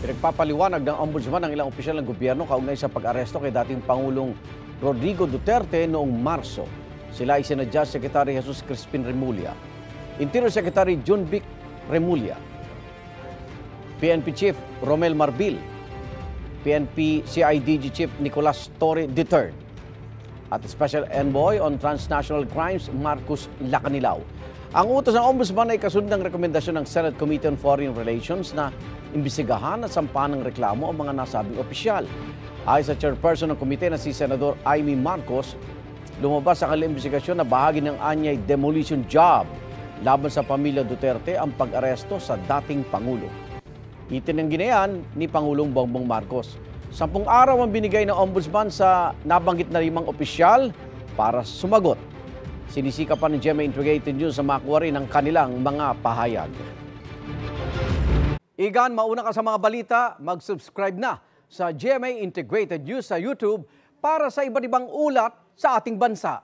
Pinagpapaliwanag ng ombudsman ang ilang opisyal ng gobyerno kaugnay sa pag-aresto kay dating Pangulong Rodrigo Duterte noong Marso. Sila ay sinadya Secretary Jesus Crispin Remulla, Interior Secretary Jun Vic Remulla, PNP Chief Romel Marbil, PNP CIDG Chief Nicolas Torre III, at Special Envoy on Transnational Crimes Marcos Lacanilao. Ang utos ng Ombudsman ay kasunod ng rekomendasyon ng Senate Committee on Foreign Relations na imbestigahan at sampahan ng reklamo ang mga nasabing opisyal. Ayon sa chairperson ng komite na si Senador Amy Marcos, lumabas sa kanilang imbestigasyon na bahagi ng anyay demolition job laban sa pamilya Duterte ang pag-aresto sa dating Pangulo. Itinanggi na yan ni Pangulong Bongbong Marcos. 10 araw ang binigay ng Ombudsman sa nabanggit na 5 opisyal para sumagot. Sinisika pa ng GMA Integrated News sa makuha rin ang kanilang mga pahayag. Igan, mauna ka sa mga balita, mag-subscribe na sa GMA Integrated News sa YouTube para sa iba't ibang ulat sa ating bansa.